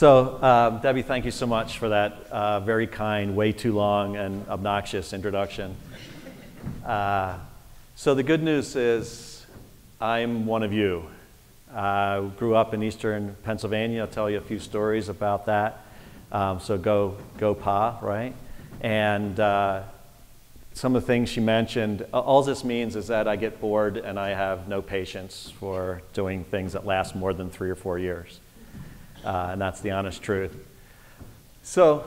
So, Debbie, thank you so much for that very kind, way too long and obnoxious introduction. So the good news is I'm one of you. I grew up in eastern Pennsylvania. I'll tell you a few stories about that. So go Pa, right? And some of the things she mentioned, all this means is that I get bored and I have no patience for doing things that last more than 3 or 4 years. And that's the honest truth. So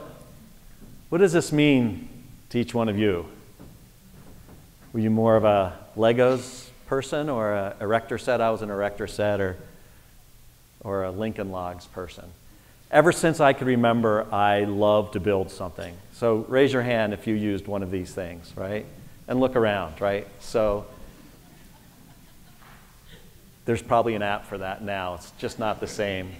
what does this mean to each one of you? Were you more of a Legos person or a erector set? I was an erector set or a Lincoln Logs person. Ever since I could remember, I loved to build something. So raise your hand if you used one of these things, right? And look around, right? So there's probably an app for that now. It's just not the same.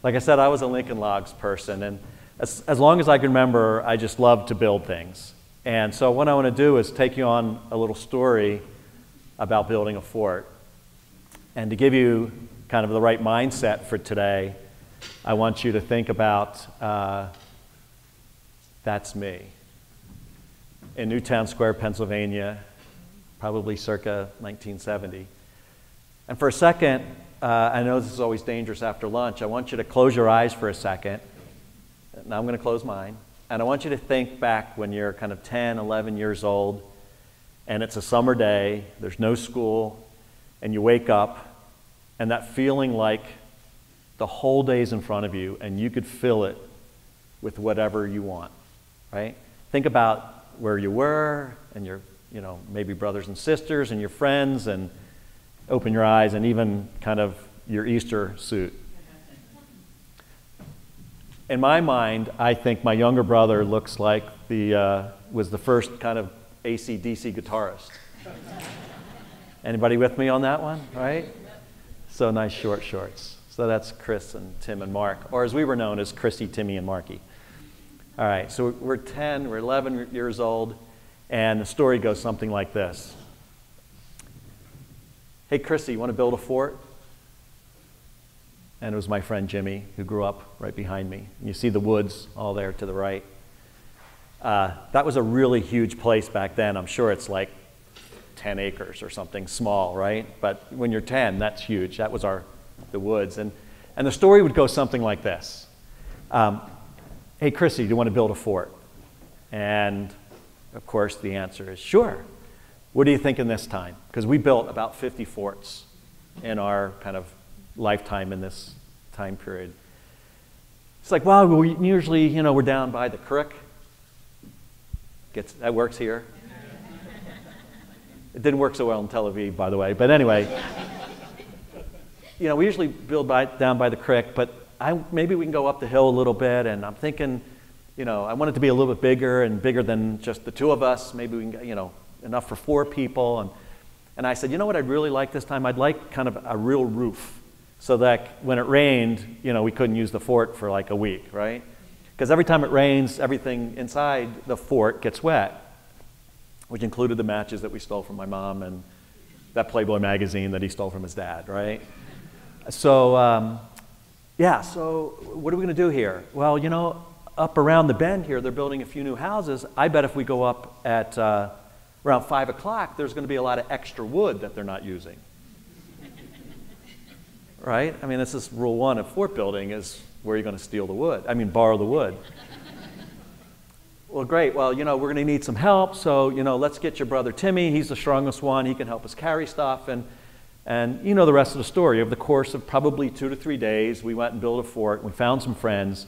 Like I said, I was a Lincoln Logs person, and as long as I can remember, I just loved to build things. And so what I want to do is take you on a little story about building a fort. And to give you kind of the right mindset for today, I want you to think about that's me. In Newtown Square, Pennsylvania, probably circa 1970. And for a second, I know this is always dangerous after lunch. I want you to close your eyes for a second. Now I'm going to close mine. And I want you to think back when you're kind of 10, 11 years old, and it's a summer day, there's no school, and you wake up, and that feeling like the whole day's in front of you, and you could fill it with whatever you want, right? Think about where you were, and your, maybe brothers and sisters, and your friends, and open your eyes, and even kind of your Easter suit. In my mind, I think my younger brother looks like was the first kind of AC/DC guitarist. Anybody with me on that one, right? So nice short shorts. So that's Chris and Tim and Mark, or as we were known as Chrissy, Timmy, and Marky. All right, so we're 10, we're 11 years old, and the story goes something like this. Hey, Chrissy, you want to build a fort? And it was my friend Jimmy, who grew up right behind me. You see the woods all there to the right. That was a really huge place back then. I'm sure it's like 10 acres or something small, right? But when you're 10, that's huge. That was the woods. And the story would go something like this. Hey, Chrissy, do you want to build a fort? And, of course, the answer is sure. What are you thinking this time? Because we built about 50 forts in our kind of lifetime in this time period. It's like, well, we usually, we're down by the creek. That works here. It didn't work so well in Tel Aviv, by the way. But anyway, we usually build down by the creek, but maybe we can go up the hill a little bit. And I'm thinking, I want it to be a little bit bigger than just the two of us. Maybe we can, enough for 4 people. And I said, you know what I'd really like this time? I'd like kind of a real roof, so that when it rained, we couldn't use the fort for like a week, right? Because every time it rains, everything inside the fort gets wet, which included the matches that we stole from my mom and that Playboy magazine that he stole from his dad, right? So, so what are we going to do here? Well, up around the bend here, they're building a few new houses. I bet if we go up at around 5 o'clock, there's going to be a lot of extra wood that they're not using. Right? I mean, this is rule 1 of fort building is where you're going to steal the wood. Borrow the wood. Well, great. Well, we're going to need some help. So, let's get your brother Timmy. He's the strongest one. He can help us carry stuff. And the rest of the story. Over the course of probably 2 to 3 days, we went and built a fort. We found some friends.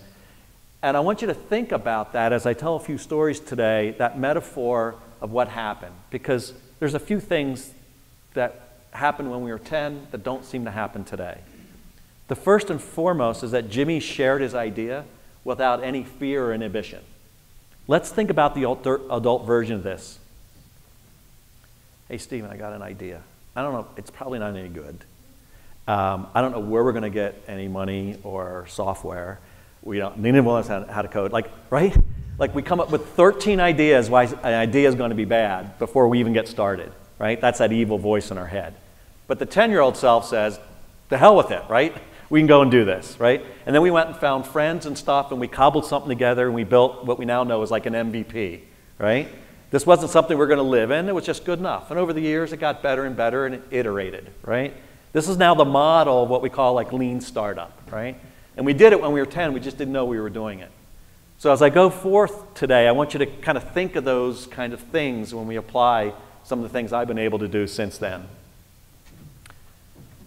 And I want you to think about that as I tell a few stories today, that metaphor of what happened. Because there's a few things that happened when we were 10 that don't seem to happen today. The first and foremost is that Jimmy shared his idea without any fear or inhibition. Let's think about the adult version of this. Hey, Stephen, I got an idea. I don't know, it's probably not any good. I don't know where we're going to get any money or software. Neither of us know how to code, right? Like we come up with 13 ideas why an idea is going to be bad before we even get started, right? That's that evil voice in our head. But the 10-year-old self says, the hell with it, right? We can go and do this, right? And then we went and found friends and stuff, and we cobbled something together, and we built what we now know is like an MVP, right? This wasn't something we're going to live in. It was just good enough. And over the years, it got better and better, and it iterated, right? This is now the model of what we call like lean startup, right? And we did it when we were 10. We just didn't know we were doing it. So as I go forth today, I want you to kind of think of those kind of things when we apply some of the things I've been able to do since then.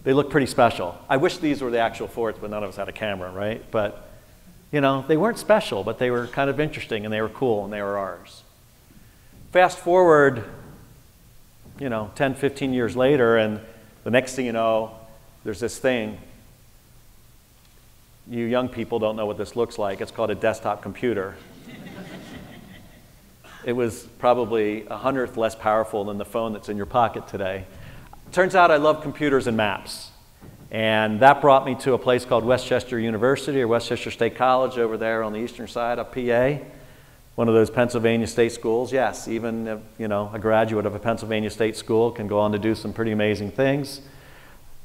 They look pretty special. I wish these were the actual forts, but none of us had a camera, right? But, you know, they weren't special, but they were kind of interesting, and they were cool, and they were ours. Fast forward, you know, 10, 15 years later, and the next thing you know, there's this thing. You young people don't know what this looks like. It's called a desktop computer. It was probably 100th less powerful than the phone that's in your pocket today. Turns out I love computers and maps. And that brought me to a place called Westchester University or Westchester State College over there on the eastern side of PA. One of those Pennsylvania state schools. Yes, even you know, a graduate of a Pennsylvania state school can go on to do some pretty amazing things.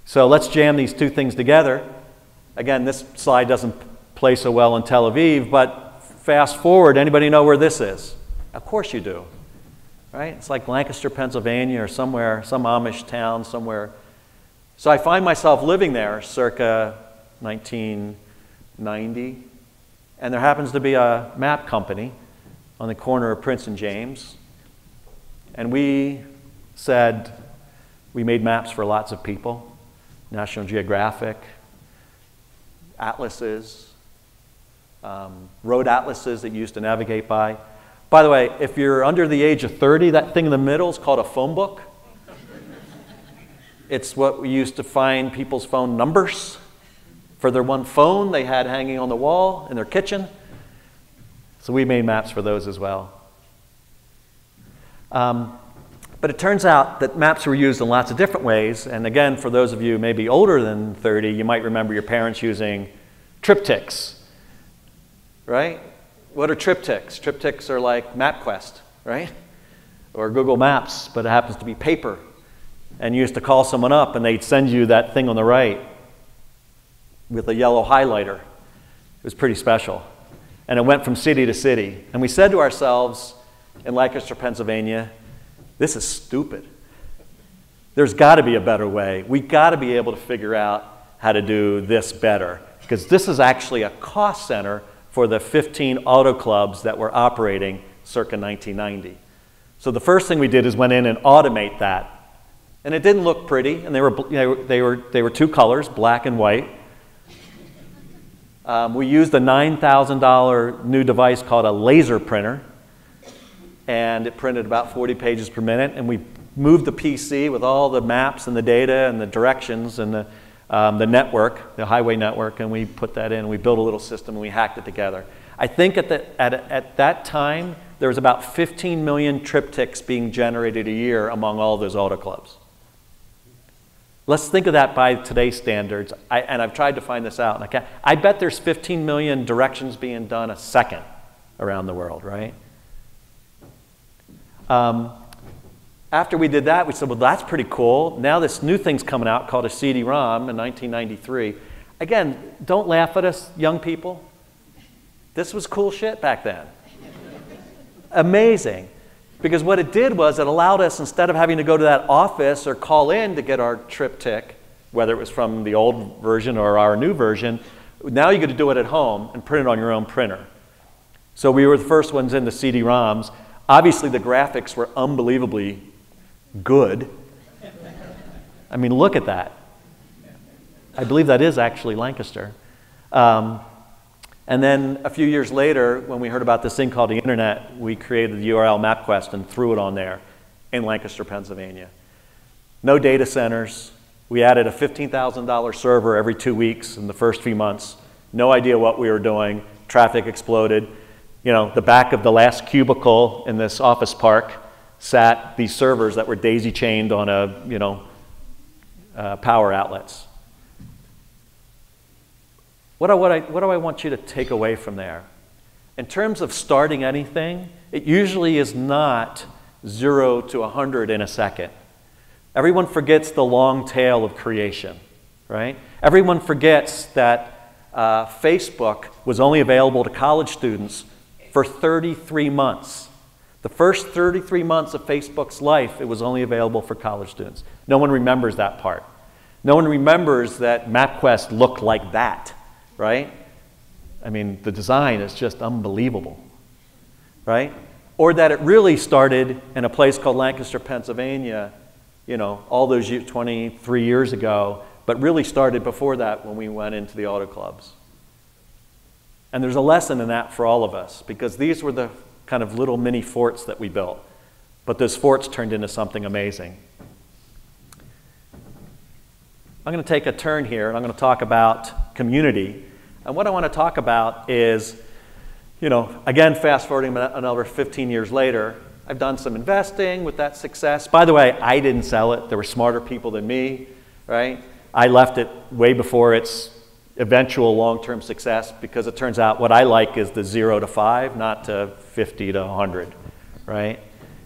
So let's jam these two things together. Again, this slide doesn't play so well in Tel Aviv, but fast forward, anybody know where this is? Of course you do. Right? It's like Lancaster, Pennsylvania, or somewhere, some Amish town somewhere. So I find myself living there circa 1990, and there happens to be a map company on the corner of Prince and James, and we said we made maps for lots of people, National Geographic, atlases, road atlases that you used to navigate by. By the way, if you're under the age of 30, that thing in the middle is called a phone book. It's what we used to find people's phone numbers for their one phone they had hanging on the wall in their kitchen. So we made maps for those as well. But it turns out that maps were used in lots of different ways. And again, for those of you maybe older than 30, you might remember your parents using triptychs, right? What are triptychs? Triptychs are like MapQuest, right? Or Google Maps, but it happens to be paper. And you used to call someone up, and they'd send you that thing on the right with a yellow highlighter. It was pretty special. And it went from city to city. And we said to ourselves in Lancaster, Pennsylvania, this is stupid. There's got to be a better way. We've got to be able to figure out how to do this better, because this is actually a cost center for the 15 auto clubs that were operating circa 1990. So the first thing we did is went in and automate that. And it didn't look pretty, and they were two colors, black and white. We used a $9,000 new device called a laser printer, and it printed about 40 pages per minute, and we moved the PC with all the maps and the data and the directions and the network, the highway network, and we put that in, and we built a little system, and we hacked it together. I think at that time, there was about 15 million triptychs being generated a year among all those auto clubs. Let's think of that by today's standards, and I've tried to find this out, and I bet there's 15 million directions being done a second around the world, right? After we did that, we said, well, that's pretty cool. Now this new thing's coming out called a CD-ROM in 1993. Again, don't laugh at us, young people. This was cool shit back then. Amazing. Because what it did was it allowed us, instead of having to go to that office or call in to get our triptych, whether it was from the old version or our new version, now you get to do it at home and print it on your own printer. So we were the first ones into CD-ROMs. Obviously, the graphics were unbelievably good. I mean, look at that. I believe that is actually Lancaster. And then a few years later, when we heard about this thing called the internet, we created the URL MapQuest and threw it on there in Lancaster, Pennsylvania. No data centers. We added a $15,000 server every 2 weeks in the first few months. No idea what we were doing. Traffic exploded. You know, the back of the last cubicle in this office park sat these servers that were daisy-chained on power outlets. What do I want you to take away from there? In terms of starting anything, it usually is not 0 to 100 in a second. Everyone forgets the long tail of creation, right? Everyone forgets that Facebook was only available to college students for 33 months. The first 33 months of Facebook's life, it was only available for college students. No one remembers that part. No one remembers that MapQuest looked like that, right? I mean, the design is just unbelievable, right? Or that it really started in a place called Lancaster, Pennsylvania, you know, all those 23 years ago, but really started before that when we went into the auto clubs. And there's a lesson in that for all of us, because these were the kind of little mini forts that we built. But those forts turned into something amazing. I'm going to take a turn here, and I'm going to talk about community. And what I want to talk about is, you know, again, fast forwarding another 15 years later, I've done some investing with that success. By the way, I didn't sell it. There were smarter people than me, right? I left it way before its eventual long-term success, because it turns out what I like is the 0 to 5, not to 50 to 100, right?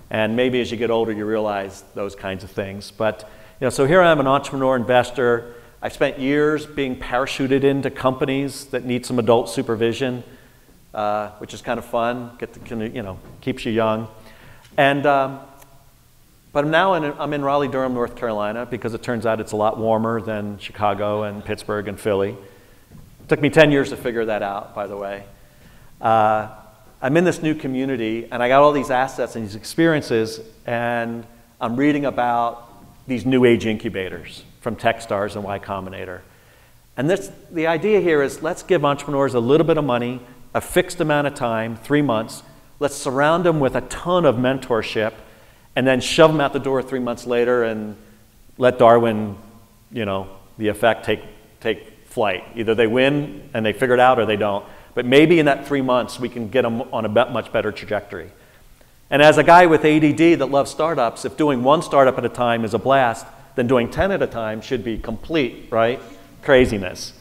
And maybe as you get older, you realize those kinds of things. But, you know, so here I am, an entrepreneur investor. I've spent years being parachuted into companies that need some adult supervision, which is kind of fun. You know, keeps you young. And but now I'm in Raleigh-Durham, North Carolina, because it turns out it's a lot warmer than Chicago and Pittsburgh and Philly. It took me 10 years to figure that out, by the way. I'm in this new community, and I got all these assets and these experiences, and I'm reading about these new age incubators from TechStars and Y Combinator. And the idea here is, let's give entrepreneurs a little bit of money, a fixed amount of time, 3 months. Let's surround them with a ton of mentorship, and then shove them out the door 3 months later and let Darwin, you know, the effect take flight. Either they win and they figure it out, or they don't. But maybe in that 3 months, we can get them on a much better trajectory. And as a guy with ADD that loves startups, if doing one startup at a time is a blast, then doing 10 at a time should be complete, right? Craziness.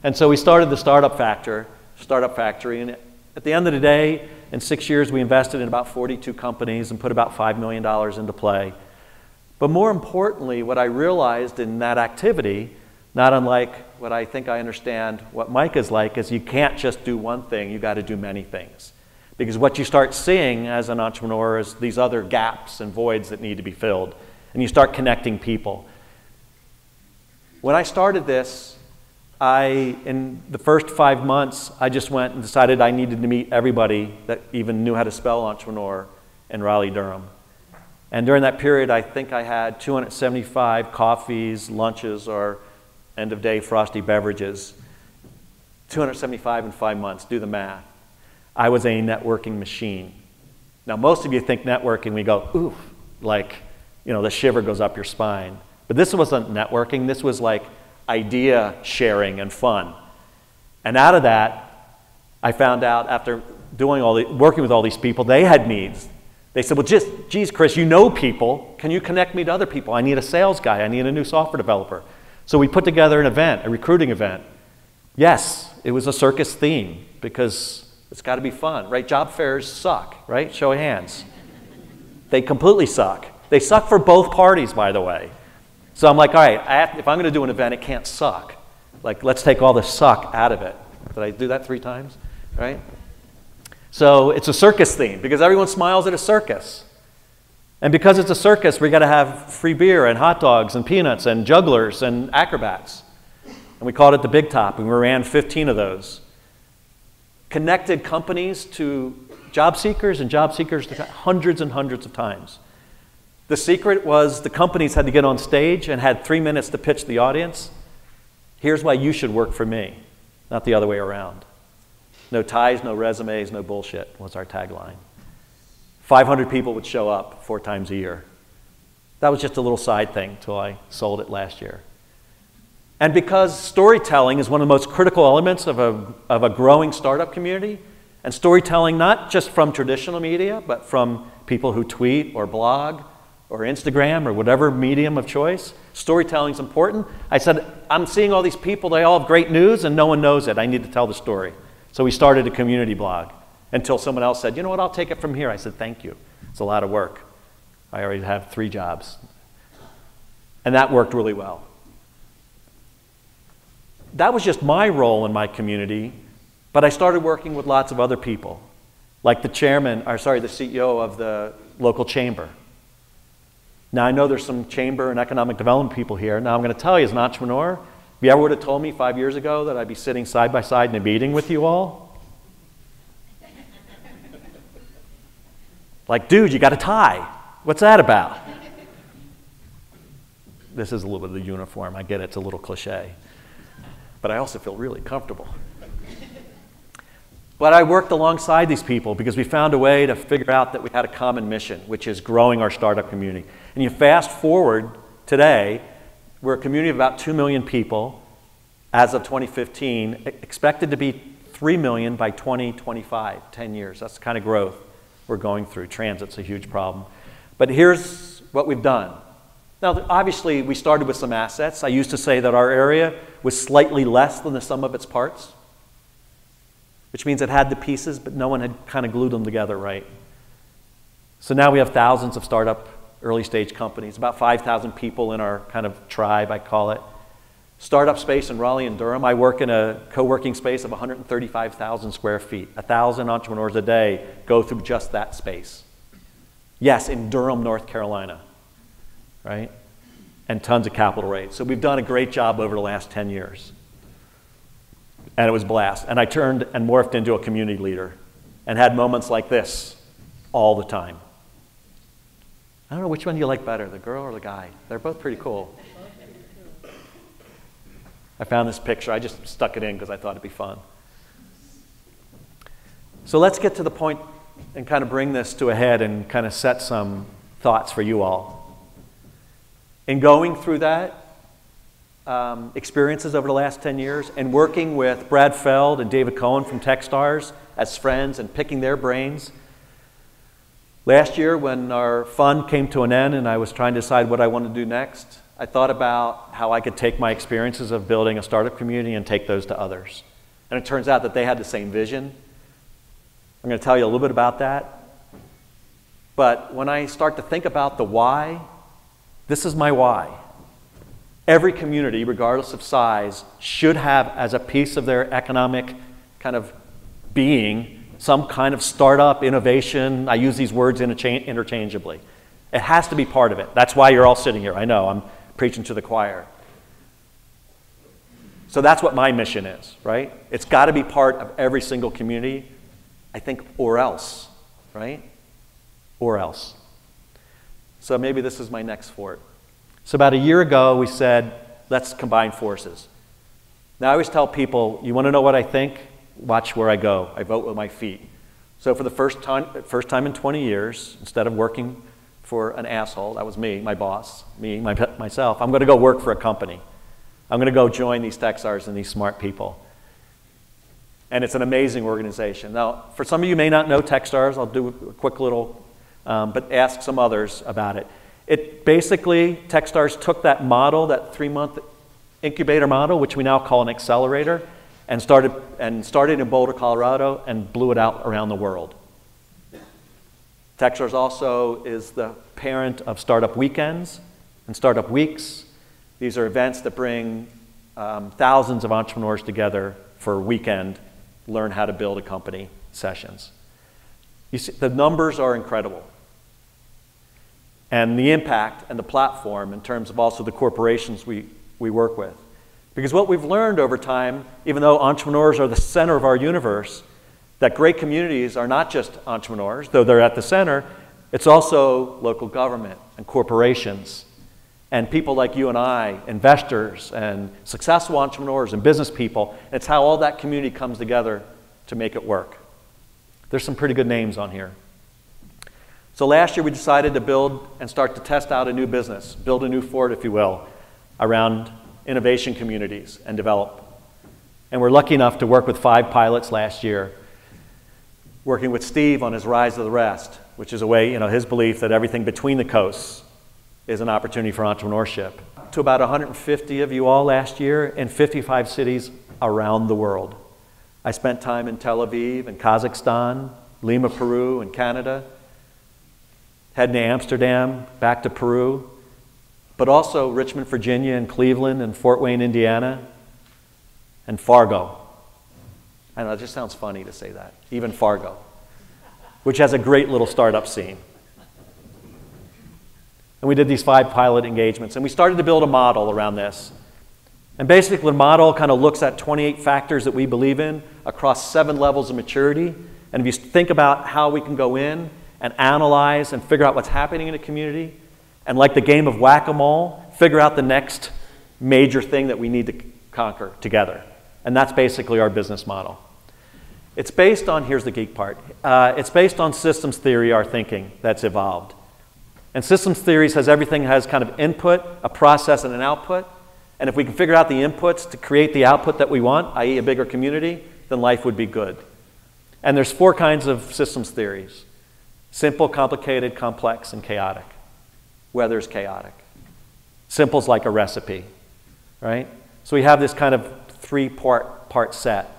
And so we started the Startup Factory, and at the end of the day, in 6 years, we invested in about 42 companies and put about $5 million into play. But more importantly, what I realized in that activity, not unlike what I think I understand what Mike is like, is you can't just do one thing, you got to do many things. Because what you start seeing as an entrepreneur is these other gaps and voids that need to be filled. And you start connecting people. When I started this, in the first 5 months, I just went and decided I needed to meet everybody that even knew how to spell entrepreneur in Raleigh-Durham. And during that period, I think I had 275 coffees, lunches, or end-of-day frosty beverages. 275 in 5 months, do the math. I was a networking machine. Now, most of you think networking, we go, ooh, like, you know, the shiver goes up your spine. But this wasn't networking, this was like idea sharing and fun. And out of that, I found out after working with all these people, they had needs. They said, well, geez, Chris, you know people. Can you connect me to other people? I need a sales guy. I need a new software developer. So we put together an event, a recruiting event. Yes, it was a circus theme, because it's got to be fun, right? Job fairs suck, right? Show of hands. They completely suck. They suck for both parties, by the way. So I'm like, all right, if I'm going to do an event, it can't suck. Like, let's take all the suck out of it. Did I do that 3 times, right? So it's a circus theme, because everyone smiles at a circus. And because it's a circus, we got to have free beer and hot dogs and peanuts and jugglers and acrobats. And we called it the Big Top, and we ran 15 of those. Connected companies to job seekers, and job seekers to hundreds and hundreds of times. The secret was the companies had to get on stage and had 3 minutes to pitch the audience. Here's why you should work for me, not the other way around. No ties, no resumes, no bullshit was our tagline. 500 people would show up 4 times a year. That was just a little side thing till I sold it last year. And because storytelling is one of the most critical elements of a growing startup community, and storytelling not just from traditional media, but from people who tweet or blog or Instagram or whatever medium of choice, storytelling is important. I said, I'm seeing all these people, they all have great news and no one knows it. I need to tell the story. So we started a community blog until someone else said, you know what, I'll take it from here. I said, thank you. It's a lot of work. I already have 3 jobs. And that worked really well. that was just my role in my community, but I started working with lots of other people, like the CEO of the local chamber. Now, I know there's some chamber and economic development people here. Now, I'm going to tell you, as an entrepreneur, if you ever would have told me 5 years ago that I'd be sitting side by side in a meeting with you all, like, dude, you got a tie. What's that about? This is a little bit of the uniform. I get it. It's a little cliche. But I also feel really comfortable. But I worked alongside these people because we found a way to figure out that we had a common mission, which is growing our startup community. And you fast forward today, we're a community of about 2 million people as of 2015, expected to be 3 million by 2025, 10 years. That's the kind of growth we're going through. Transit's a huge problem. But here's what we've done. Now, obviously, we started with some assets. I used to say that our area was slightly less than the sum of its parts, which means it had the pieces, but no one had kind of glued them together right. So now we have thousands of startup early stage companies, about 5,000 people in our kind of tribe, I call it. Startup space in Raleigh and Durham. I work in a co-working space of 135,000 square feet. 1,000 entrepreneurs a day go through just that space. Yes, in Durham, North Carolina, right? And tons of capital raised. So we've done a great job over the last 10 years. And it was a blast. And I turned and morphed into a community leader and had moments like this all the time. I don't know, which one do you like better, the girl or the guy? They're both pretty cool. I found this picture. I just stuck it in because I thought it'd be fun. So let's get to the point and kind of bring this to a head and kind of set some thoughts for you all. In going through that, experiences over the last 10 years and working with Brad Feld and David Cohen from TechStars as friends and picking their brains. Last year, when our fund came to an end and I was trying to decide what I wanted to do next, I thought about how I could take my experiences of building a startup community and take those to others. And it turns out that they had the same vision. I'm going to tell you a little bit about that. But when I start to think about the why, this is my why. Every community, regardless of size, should have as a piece of their economic kind of being some kind of startup, innovation. I use these words interchangeably. It has to be part of it. That's why you're all sitting here. I know, I'm preaching to the choir. So that's what my mission is, right? It's got to be part of every single community, I think, or else, right? Or else. So maybe this is my next fort. So about a year ago, we said, let's combine forces. Now, I always tell people, you want to know what I think? Watch where I go. I vote with my feet. So for the first time in 20 years, instead of working for an asshole, that was me, my boss, myself, I'm going to go work for a company. I'm going to go join these TechStars and these smart people. And it's an amazing organization. Now, for some of you may not know TechStars, I'll do a quick little, but ask some others about it. It basically, TechStars took that model, that 3-month incubator model, which we now call an accelerator, and started in Boulder, Colorado, and blew it out around the world. TechStars also is the parent of Startup Weekends and Startup Weeks. These are events that bring thousands of entrepreneurs together for a weekend, learn how to build a company sessions. You see, the numbers are incredible. And the impact and the platform in terms of also the corporations we work with. Because what we've learned over time, even though entrepreneurs are the center of our universe, that great communities are not just entrepreneurs, though they're at the center, it's also local government and corporations and people like you and I, investors and successful entrepreneurs and business people. And it's how all that community comes together to make it work. There's some pretty good names on here. So last year we decided to build and start to test out a new business, build a new fort, if you will, around innovation communities and develop. And we're lucky enough to work with 5 pilots last year, working with Steve on his Rise of the Rest, which is a way, his belief that everything between the coasts is an opportunity for entrepreneurship. To about 150 of you all last year in 55 cities around the world. I spent time in Tel Aviv and Kazakhstan, Lima, Peru, and Canada, heading to Amsterdam, back to Peru, but also Richmond, Virginia, and Cleveland, and Fort Wayne, Indiana, and Fargo. I know, it just sounds funny to say that. Even Fargo, which has a great little startup scene. And we did these 5 pilot engagements, and we started to build a model around this. And basically, the model kind of looks at 28 factors that we believe in across 7 levels of maturity. And if you think about how we can go in and analyze and figure out what's happening in a community, and like the game of whack-a-mole, figure out the next major thing that we need to conquer together. And that's basically our business model. It's based on, here's the geek part, it's based on systems theory, our thinking that's evolved. And systems theory says everything has kind of input, a process, and an output. And if we can figure out the inputs to create the output that we want, i.e. a bigger community, then life would be good. And there's 4 kinds of systems theories: simple, complicated, complex, and chaotic. Weather's chaotic. Simple's like a recipe, right? So we have this kind of 3-part set.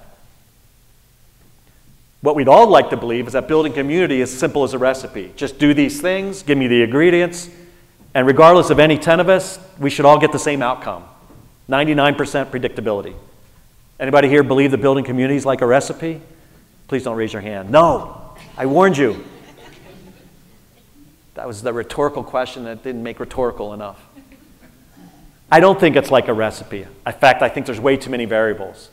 What we'd all like to believe is that building community is simple as a recipe. Just do these things, give me the ingredients, and regardless of any 10 of us, we should all get the same outcome. 99% predictability. Anybody here believe that building community is like a recipe? Please don't raise your hand. No, I warned you. That was the rhetorical question that didn't make rhetorical enough. I don't think it's like a recipe. In fact, I think there's way too many variables.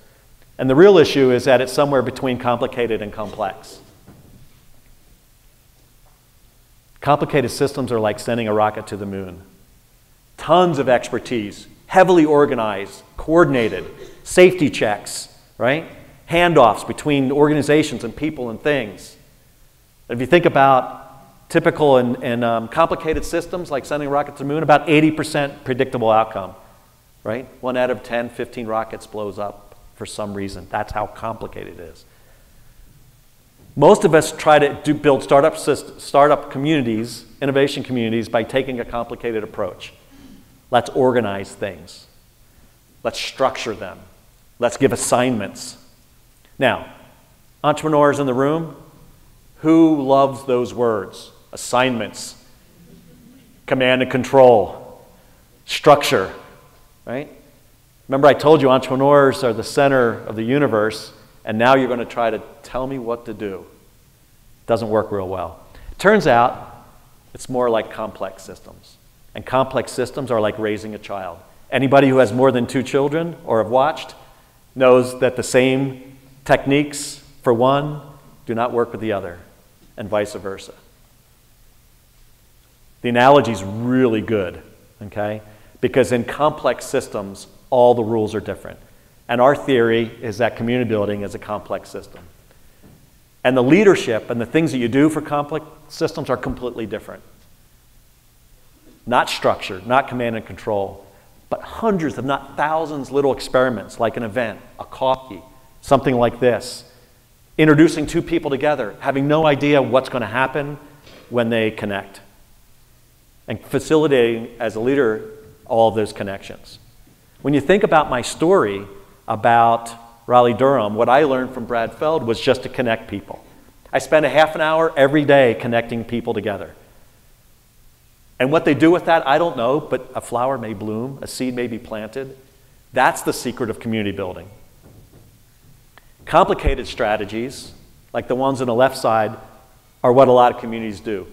And the real issue is that it's somewhere between complicated and complex. Complicated systems are like sending a rocket to the moon. Tons of expertise, heavily organized, coordinated, safety checks, right? Handoffs between organizations and people and things. If you think about typical and complicated systems like sending a rocket to the moon, about 80% predictable outcome, right? 1 out of 10, 15 rockets blows up for some reason. That's how complicated it is. Most of us try to build startup communities, innovation communities, by taking a complicated approach. Let's organize things. Let's structure them. Let's give assignments. Now, entrepreneurs in the room, who loves those words? Assignments, command and control, structure, right? Remember I told you entrepreneurs are the center of the universe, and now you're going to try to tell me what to do. Doesn't work real well. Turns out it's more like complex systems. And complex systems are like raising a child. Anybody who has more than 2 children or have watched knows that the same techniques for one do not work with the other, and vice versa. The analogy is really good, okay? Because in complex systems, all the rules are different. And our theory is that community building is a complex system. And the leadership and the things that you do for complex systems are completely different. Not structured, not command and control, but hundreds, if not thousands, little experiments like an event, a coffee, something like this. Introducing 2 people together, having no idea what's going to happen when they connect. And facilitating, as a leader, all of those connections. When you think about my story about Raleigh-Durham, what I learned from Brad Feld was just to connect people. I spend a half an hour every day connecting people together. And what they do with that, I don't know, but a flower may bloom, a seed may be planted. That's the secret of community building. Complicated strategies, like the ones on the left side, are what a lot of communities do.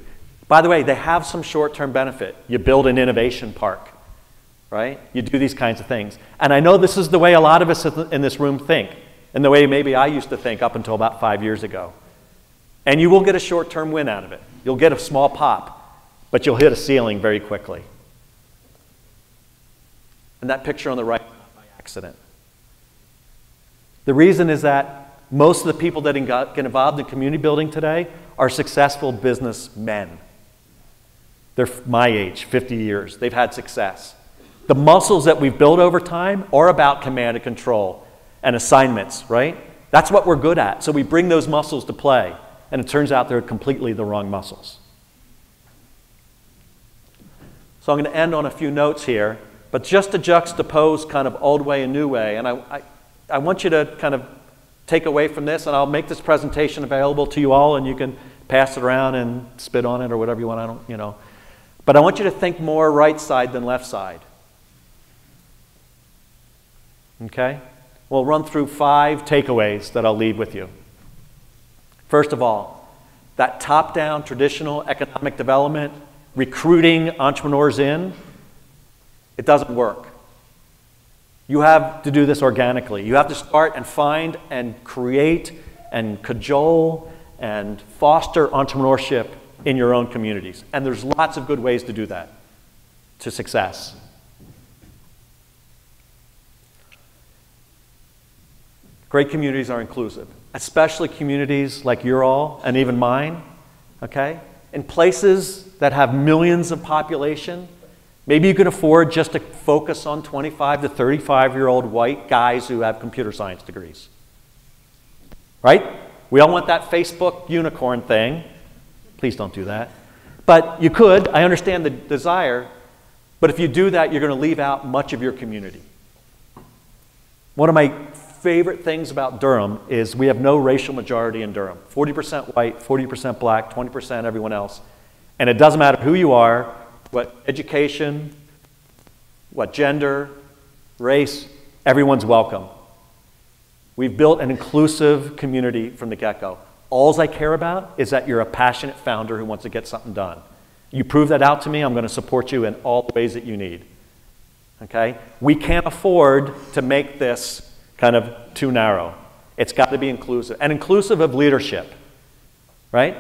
By the way, they have some short-term benefit. You build an innovation park, right? You do these kinds of things. And I know this is the way a lot of us in this room think, and the way maybe I used to think up until about 5 years ago. And you will get a short-term win out of it. You'll get a small pop, but you'll hit a ceiling very quickly. And that picture on the right, not by accident. The reason is that most of the people that get involved in community building today are successful businessmen. They're my age, 50 years. They've had success. The muscles that we've built over time are about command and control and assignments, right? That's what we're good at. So we bring those muscles to play, and it turns out they're completely the wrong muscles. So I'm going to end on a few notes here, but just to juxtapose kind of old way and new way, and I want you to kind of take away from this, and I'll make this presentation available to you all, and you can pass it around and spit on it or whatever you want, But I want you to think more right side than left side. Okay? We'll run through 5 takeaways that I'll leave with you. First of all, that top-down traditional economic development, recruiting entrepreneurs in, it doesn't work. You have to do this organically. You have to start and find and create and cajole and foster entrepreneurship in your own communities. And there's lots of good ways to do that to success. Great communities are inclusive, especially communities like your all and even mine, okay? In places that have millions of population, maybe you can afford just to focus on 25 to 35-year-old white guys who have computer science degrees, right? We all want that Facebook unicorn thing. Please don't do that. But you could, I understand the desire, but if you do that, you're going to leave out much of your community. One of my favorite things about Durham is we have no racial majority in Durham. 40% white, 40% black, 20% everyone else. And it doesn't matter who you are, what education, what gender, race, everyone's welcome. We've built an inclusive community from the get-go. All I care about is that you're a passionate founder who wants to get something done. You prove that out to me, I'm going to support you in all the ways that you need. Okay? We can't afford to make this kind of too narrow. It's got to be inclusive, and inclusive of leadership, right?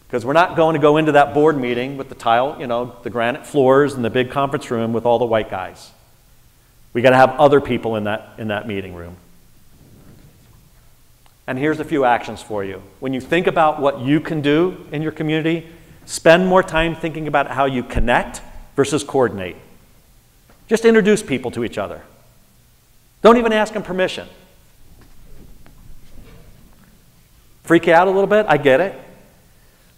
Because we're not going to go into that board meeting with the tile, you know, the granite floors and the big conference room with all the white guys. We got to have other people in that meeting room. And here's a few actions for you. When you think about what you can do in your community, spend more time thinking about how you connect versus coordinate. Just introduce people to each other. Don't even ask them permission. Freak you out a little bit? I get it.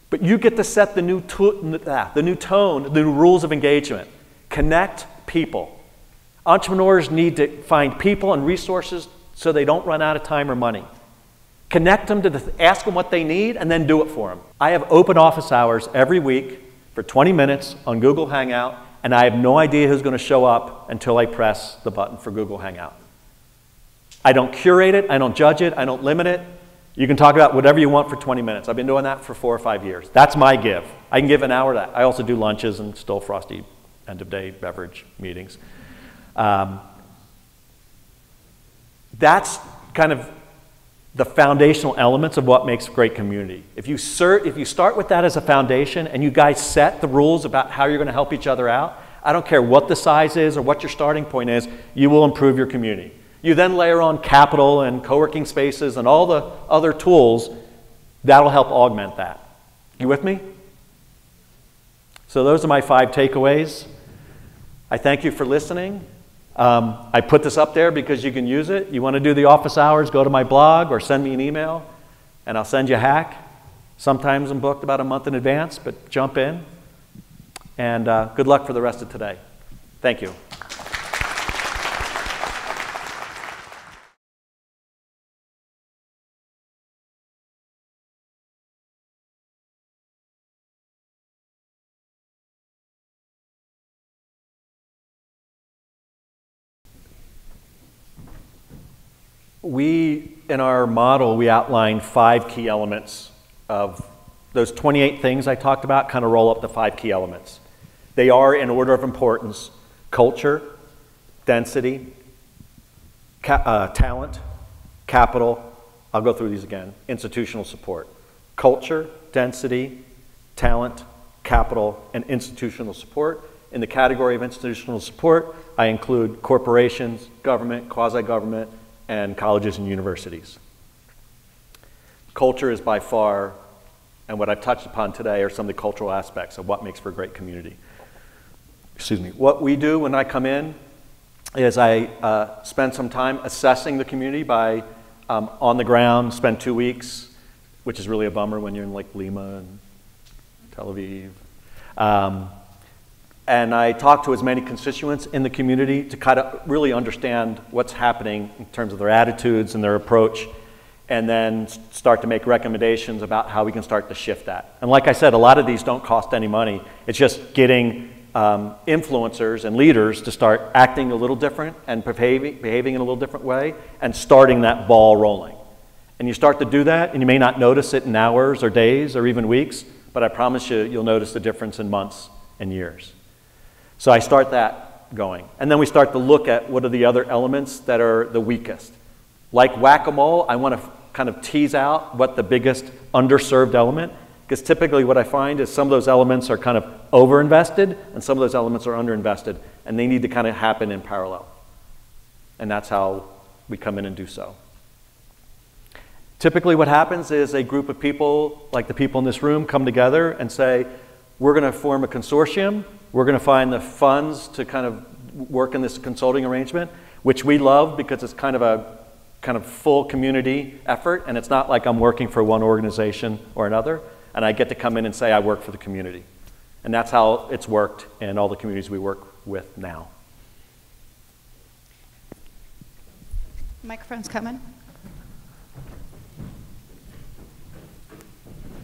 But you get to set the new tone, the new rules of engagement. Connect people. Entrepreneurs need to find people and resources so they don't run out of time or money. Connect them to ask them what they need and then do it for them. I have open office hours every week for 20 minutes on Google Hangout, and I have no idea who's going to show up until I press the button for Google Hangout. I don't curate it, I don't judge it, I don't limit it. You can talk about whatever you want for 20 minutes. I've been doing that for 4 or 5 years. That's my give. I can give an hour to that. I also do lunches and still frosty end-of-day beverage meetings. That's kind of the foundational elements of what makes a great community. If you start with that as a foundation and you guys set the rules about how you're going to help each other out, I don't care what the size is or what your starting point is, you will improve your community. You then layer on capital and co-working spaces and all the other tools that'll help augment that. You with me? So those are my 5 takeaways. I thank you for listening. I put this up there because you can use it. You want to do the office hours, go to my blog or send me an email and I'll send you a hack. Sometimes I'm booked about a month in advance, but jump in. And good luck for the rest of today. Thank you. In our model, we outlined 5 key elements of those 28 things I talked about, kind of roll up the 5 key elements. They are, in order of importance, culture, density, talent, capital, I'll go through these again, institutional support. Culture, density, talent, capital, and institutional support. In the category of institutional support, I include corporations, government, quasi-government, and colleges and universities. Culture is by far, and what I've touched upon today are some of the cultural aspects of what makes for a great community. Excuse me. What we do when I come in is I spend some time assessing the community by on the ground, spend 2 weeks, which is really a bummer when you're in like Lima and Tel Aviv. And I talk to as many constituents in the community to kind of really understand what's happening in terms of their attitudes and their approach, and then start to make recommendations about how we can start to shift that. And like I said, a lot of these don't cost any money. It's just getting influencers and leaders to start acting a little different and behaving in a little different way and starting that ball rolling. And you start to do that, and you may not notice it in hours or days or even weeks, but I promise you, you'll notice the difference in months and years. So I start that going. And then we start to look at what are the other elements that are the weakest. Like whack-a-mole, I want to kind of tease out what the biggest underserved element, because typically what I find is some of those elements are kind of overinvested and some of those elements are underinvested, and they need to kind of happen in parallel. And that's how we come in and do so. Typically what happens is a group of people, like the people in this room, come together and say, we're going to form a consortium, we're going to find the funds to kind of work in this consulting arrangement, which we love because it's kind of a full community effort, and it's not like I'm working for one organization or another, and I get to come in and say I work for the community. And that's how it's worked in all the communities we work with now. Microphone's coming.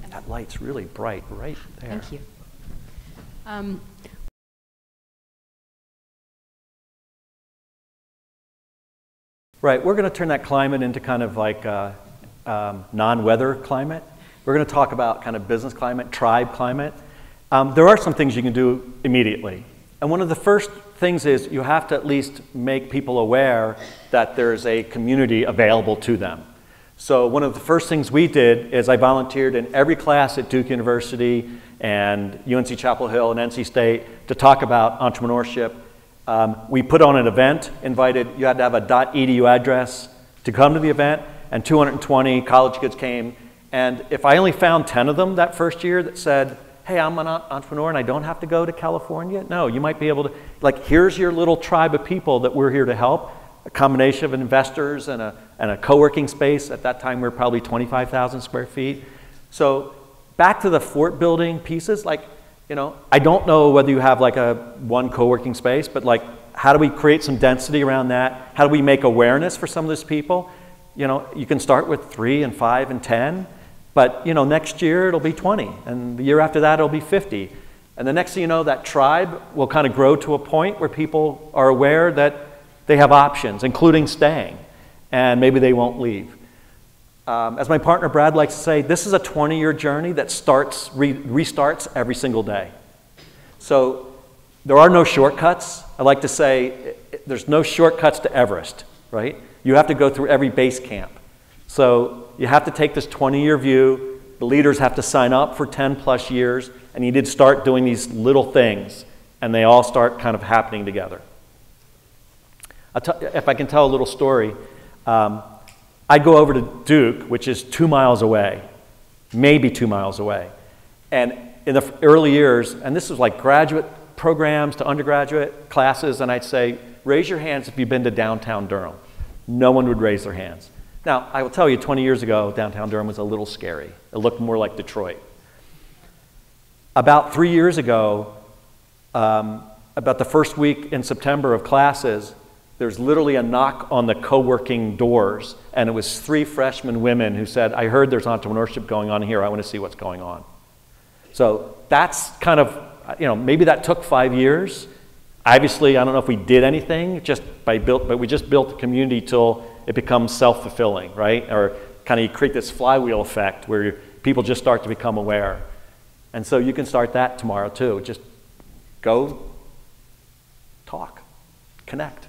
That light's really bright right there. Thank you. Right, we're going to turn that climate into kind of like non-weather climate. We're going to talk about kind of business climate, tribe climate. There are some things you can do immediately. And one of the first things is you have to at least make people aware that there's a community available to them. So one of the first things we did is I volunteered in every class at Duke University and UNC Chapel Hill and NC State to talk about entrepreneurship. We put on an event, you had to have a .edu address to come to the event, and 220 college kids came. And if I only found 10 of them that first year that said, hey, I'm an entrepreneur and I don't have to go to California, no, you might be able to, like, here's your little tribe of people that we're here to help. A combination of investors and a co-working space. At that time, we were probably 25,000 square feet. So back to the fort building pieces, like, you know, I don't know whether you have like one co-working space, but like, how do we create some density around that? How do we make awareness for some of those people? You know, you can start with 3 and 5 and 10, but you know, next year it'll be 20, and the year after that it'll be 50. And the next thing you know, that tribe will kind of grow to a point where people are aware that they have options, including staying, and maybe they won't leave. As my partner Brad likes to say, this is a 20-year journey that restarts every single day. So there are no shortcuts. I like to say there's no shortcuts to Everest, right? You have to go through every base camp. So you have to take this 20-year view. The leaders have to sign up for 10 plus years, and you need to start doing these little things, and they all start kind of happening together. If I can tell a little story, I'd go over to Duke, which is 2 miles away, maybe 2 miles away. And in the early years, and this was like graduate programs to undergraduate classes, and I'd say, raise your hands if you've been to downtown Durham. No one would raise their hands. Now, I will tell you, 20 years ago, downtown Durham was a little scary. It looked more like Detroit. About 3 years ago, about the first week in September of classes, there's literally a knock on the co-working doors, and it was 3 freshman women who said, I heard there's entrepreneurship going on here, I want to see what's going on. So that's kind of, you know, maybe that took 5 years. Obviously, I don't know if we did anything, but we just built the community till it becomes self-fulfilling, right? Or kind of you create this flywheel effect where people just start to become aware. And so you can start that tomorrow too. Just go talk, connect.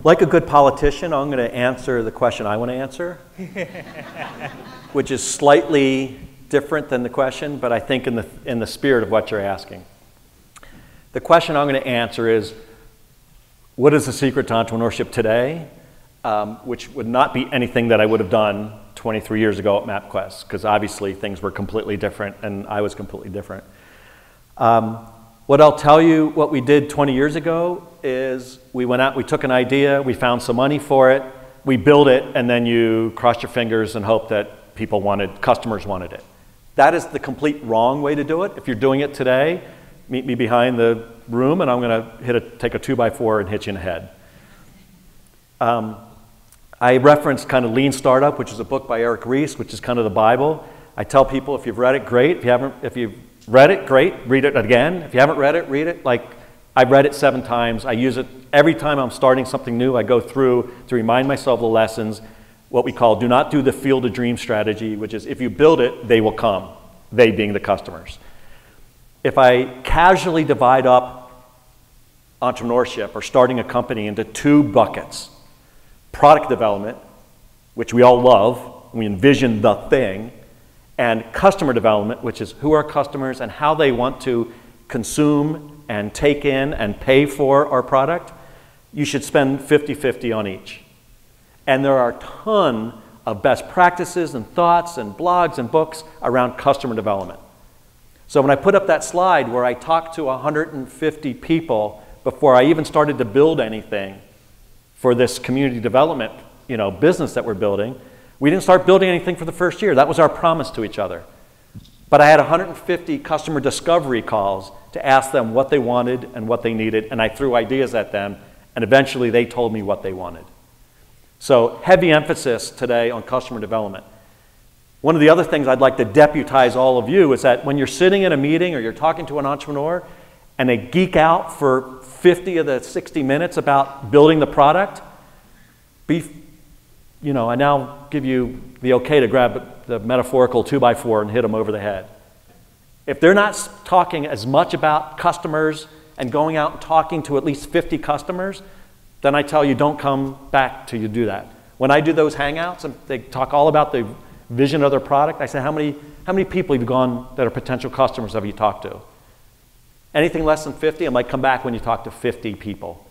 Like a good politician, I'm going to answer the question I want to answer, which is slightly different than the question, but I think in the spirit of what you're asking. The question I'm going to answer is, what is the secret to entrepreneurship today? Which would not be anything that I would have done 23 years ago at MapQuest, because obviously things were completely different and I was completely different. What I'll tell you, what we did 20 years ago is we went out, we took an idea, we found some money for it, we built it, and then you crossed your fingers and hope that customers wanted it. That is the complete wrong way to do it. If you're doing it today, meet me behind the room and I'm going to take a 2x4 and hit you in the head. I referenced kind of Lean Startup, which is a book by Eric Ries, which is kind of the Bible. I tell people, if you've read it, great. If you've read it, great. Read it again. If you haven't read it, read it. Like, I've read it 7 times. I use it every time I'm starting something new. I go through to remind myself of the lessons, what we call do not do the field of dream strategy, which is if you build it, they will come, they being the customers. If I casually divide up entrepreneurship or starting a company into 2 buckets, product development, which we all love, we envision the thing, and customer development, which is who are customers and how they want to consume and take in and pay for our product, you should spend 50-50 on each. And there are a ton of best practices and thoughts and blogs and books around customer development. So when I put up that slide where I talked to 150 people before I even started to build anything for this community development, business that we're building, we didn't start building anything for the first year. That was our promise to each other. But I had 150 customer discovery calls to ask them what they wanted and what they needed, and I threw ideas at them, and eventually they told me what they wanted. So heavy emphasis today on customer development. One of the other things I'd like to deputize all of you is that when you're sitting in a meeting or you're talking to an entrepreneur and they geek out for 50 of the 60 minutes about building the product, I now give you the okay to grab the metaphorical 2x4 and hit them over the head. If they're not talking as much about customers and going out and talking to at least 50 customers, then I tell you don't come back till you do that. When I do those hangouts and they talk all about the vision of their product, I say, how many people have you gone that are potential customers have you talked to? Anything less than 50, I might come back when you talk to 50 people.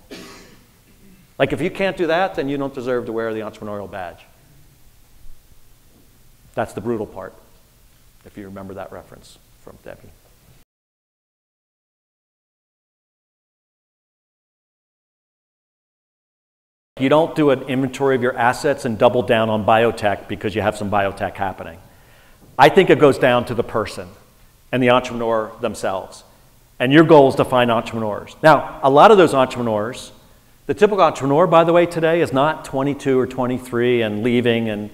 Like, if you can't do that, then you don't deserve to wear the entrepreneurial badge. That's the brutal part, if you remember that reference from Debbie. You don't do an inventory of your assets and double down on biotech because you have some biotech happening. I think it goes down to the person and the entrepreneur themselves. And your goal is to find entrepreneurs. Now, a lot of those entrepreneurs, the typical entrepreneur, by the way, today is not 22 or 23 and leaving and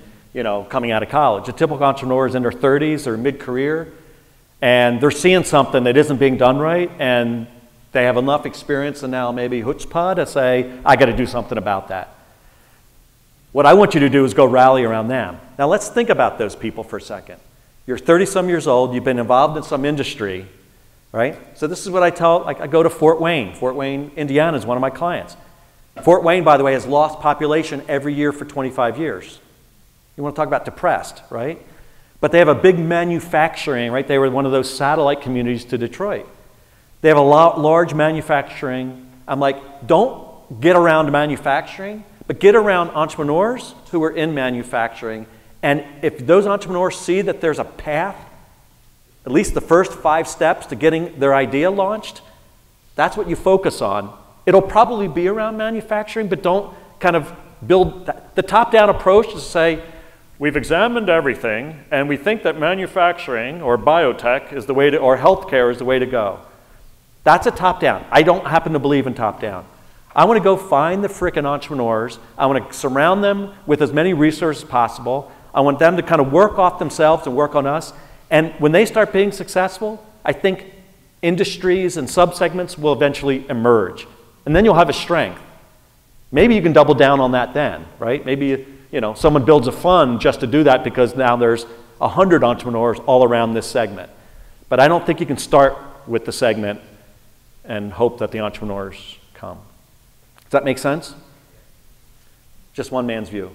coming out of college. A typical entrepreneur is in their 30s or mid-career, and they're seeing something that isn't being done right, and they have enough experience and now maybe chutzpah to say, I got to do something about that. What I want you to do is go rally around them. Now let's think about those people for a second. You're 30-some years old, you've been involved in some industry, right? So this is what I tell, like I go to Fort Wayne. Fort Wayne, Indiana is one of my clients. Fort Wayne, by the way, has lost population every year for 25 years. You want to talk about depressed, right? But they have a big manufacturing, right? They were one of those satellite communities to Detroit. They have a large manufacturing. I'm like, don't get around manufacturing, but get around entrepreneurs who are in manufacturing. And if those entrepreneurs see that there's a path, at least the first 5 steps to getting their idea launched, that's what you focus on. It'll probably be around manufacturing, but don't kind of build that. The top-down approach is to say, we've examined everything, and we think that manufacturing or biotech is the way to, or healthcare is the way to go. That's a top-down. I don't happen to believe in top-down. I want to go find the frickin' entrepreneurs. I want to surround them with as many resources as possible. I want them to kind of work off themselves and work on us. And when they start being successful, I think industries and subsegments will eventually emerge. And then you'll have a strength. Maybe you can double down on that then, right? Maybe someone builds a fund just to do that because now there's 100 entrepreneurs all around this segment. But I don't think you can start with the segment and hope that the entrepreneurs come. Does that make sense? Just one man's view.